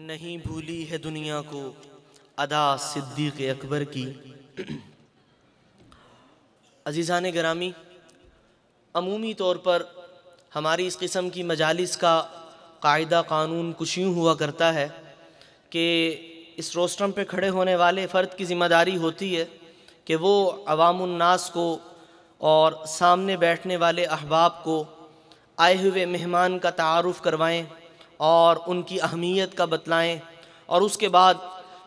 نہیں بھولی ہے دنیا کو ادا صدیق اکبر کی۔ عزیزان گرامی، عمومی طور پر ہماری اس قسم کی مجالس کا قاعدہ قانون کچھ یوں ہوا کرتا ہے کہ اس روسٹرم پہ کھڑے ہونے والے فرد کی ذمہ داری ہوتی ہے کہ وہ عوام الناس کو اور سامنے بیٹھنے والے احباب کو آئے ہوئے مہمان کا تعارف کروائیں اور ان کی اہمیت کا بتلائیں، اور اس کے بعد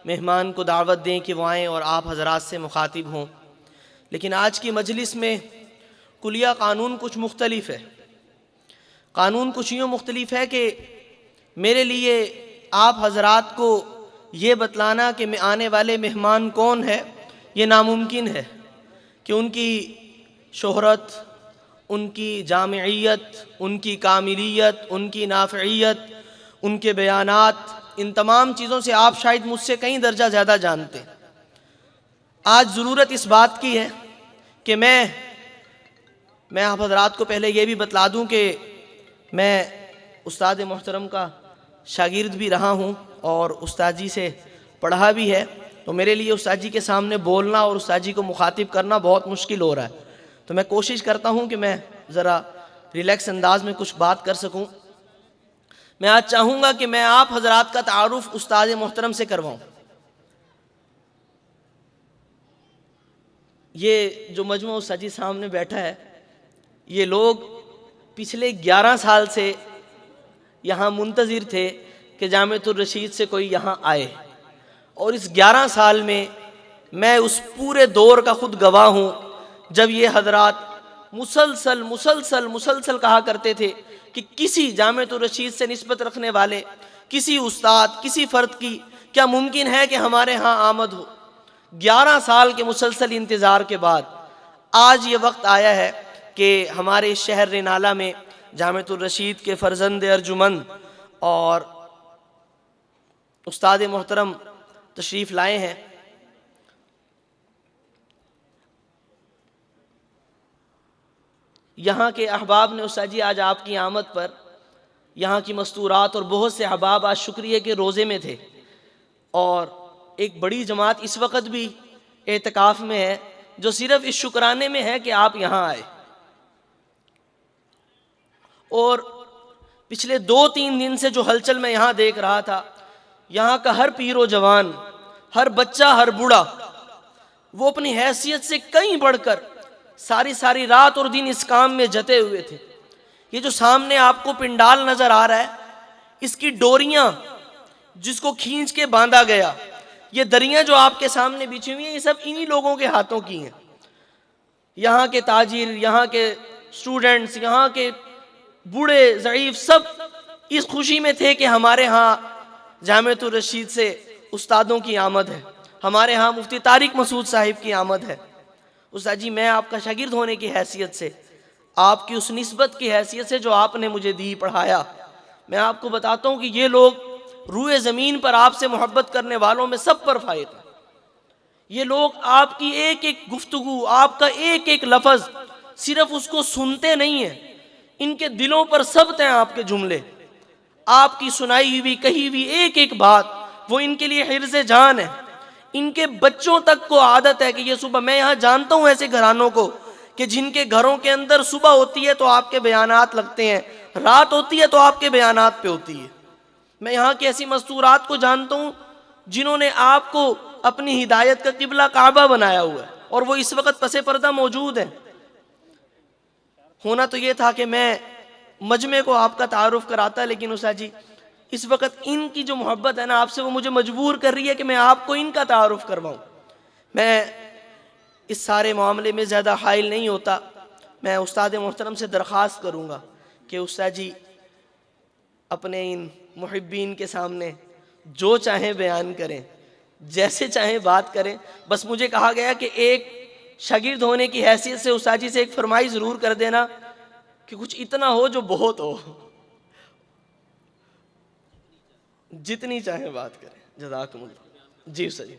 مہمان کو دعوت دیں کہ وہ آئیں اور آپ حضرات سے مخاطب ہوں۔ لیکن آج کی مجلس میں کلیہ قانون کچھ مختلف ہے۔ قانون کچھ یوں مختلف ہے کہ میرے لیے آپ حضرات کو یہ بتلانا کہ آنے والے مہمان کون ہے یہ ناممکن ہے، کہ ان کی شہرت، ان کی جامعیت، ان کی کاملیت، ان کی نافعیت، ان کے بیانات، ان تمام چیزوں سے آپ شاید مجھ سے کئی درجہ زیادہ جانتے ہیں۔ آج ضرورت اس بات کی ہے کہ میں آپ حضرات کو پہلے یہ بھی بتلا دوں کہ میں استاد محترم کا شاگرد بھی رہا ہوں اور استاد جی سے پڑھا بھی ہے، تو میرے لیے استاد جی کے سامنے بولنا اور استاد جی کو مخاطب کرنا بہت مشکل ہو رہا ہے۔ تو میں کوشش کرتا ہوں کہ میں ذرا ریلیکس انداز میں کچھ بات کر سکوں۔ میں آج چاہوں گا کہ میں آپ حضرات کا تعارف استاد محترم سے کرواؤں۔ یہ جو مجموعہ استاد جی سامنے بیٹھا ہے، یہ لوگ پچھلے 11 سال سے یہاں منتظر تھے کہ جامعۃ الرشید سے کوئی یہاں آئے، اور اس 11 سال میں اس پورے دور کا خود گواہ ہوں جب یہ حضرات مسلسل کہا کرتے تھے کہ کسی جامعۃ الرشید سے نسبت رکھنے والے کسی استاد، کسی فرد کی کیا ممکن ہے کہ ہمارے ہاں آمد ہو۔ 11 سال کے مسلسل انتظار کے بعد آج یہ وقت آیا ہے کہ ہمارے شہر رینالہ میں جامعۃ الرشید کے فرزند ارجمند اور استاد محترم تشریف لائے ہیں۔ یہاں کے احباب نے استاد جی آج آپ کی آمد پر یہاں کی مستورات، اور بہت سے احباب آج شکریہ کے روزے میں تھے، اور ایک بڑی جماعت اس وقت بھی اعتکاف میں ہے جو صرف اس شکرانے میں ہے کہ آپ یہاں آئے۔ اور پچھلے 2-3 دن سے جو ہلچل میں یہاں دیکھ رہا تھا، یہاں کا ہر پیر و جوان، ہر بچہ، ہر بوڑھا، وہ اپنی حیثیت سے کہیں بڑھ کر ساری رات اور دن اس کام میں جتے ہوئے تھے۔ یہ جو سامنے آپ کو پنڈال نظر آ رہا ہے، اس کی ڈوریاں جس کو کھینچ کے باندھا گیا، یہ دریاں جو آپ کے سامنے بچھی ہوئی ہیں، یہ سب انہی لوگوں کے ہاتھوں کی ہیں۔ یہاں کے تاجر، یہاں کے سٹوڈنٹس، یہاں کے بوڑھے ضعیف سب اس خوشی میں تھے کہ ہمارے ہاں جامعۃ الرشید سے استادوں کی آمد ہے، ہمارے ہاں مفتی طارق مسعود صاحب کی آمد ہے۔ استاد جی، میں آپ کا شاگرد ہونے کی حیثیت سے، آپ کی اس نسبت کی حیثیت سے جو آپ نے مجھے دی، پڑھایا، میں آپ کو بتاتا ہوں کہ یہ لوگ روئے زمین پر آپ سے محبت کرنے والوں میں سب پر فائق ہیں۔ یہ لوگ آپ کی ایک ایک گفتگو، آپ کا ایک ایک لفظ صرف اس کو سنتے نہیں ہیں، ان کے دلوں پر ثبت ہیں آپ کے جملے، آپ کی سنائی ہوئی کہی ہوئی ایک ایک بات وہ ان کے لیے حرز جان ہے۔ ان کے بچوں تک کو عادت ہے کہ یہ صبح، میں یہاں جانتا ہوں ایسے گھرانوں کو کہ جن کے گھروں کے اندر صبح ہوتی ہے تو آپ کے بیانات لگتے ہیں، رات ہوتی ہے تو آپ کے بیانات پہ ہوتی ہے۔ میں یہاں کی ایسی مستورات کو جانتا ہوں جنہوں نے آپ کو اپنی ہدایت کا قبلہ کعبہ بنایا ہوا ہے، اور وہ اس وقت پس پردہ موجود ہیں۔ ہونا تو یہ تھا کہ میں مجمع کو آپ کا تعارف کراتا، لیکن استاد جی اس وقت ان کی جو محبت ہے نا آپ سے، وہ مجھے مجبور کر رہی ہے کہ میں آپ کو ان کا تعارف کرواؤں۔ میں اس سارے معاملے میں زیادہ حائل نہیں ہوتا، میں استاد محترم سے درخواست کروں گا کہ استاد جی اپنے ان محبین کے سامنے جو چاہیں بیان کریں، جیسے چاہیں بات کریں۔ بس مجھے کہا گیا کہ ایک شاگرد ہونے کی حیثیت سے استاد جی سے ایک فرمائش ضرور کر دینا کہ کچھ اتنا ہو جو بہت ہو، جتنی چاہیں بات کریں۔ جزاکم اللہ۔ جی استاد جی۔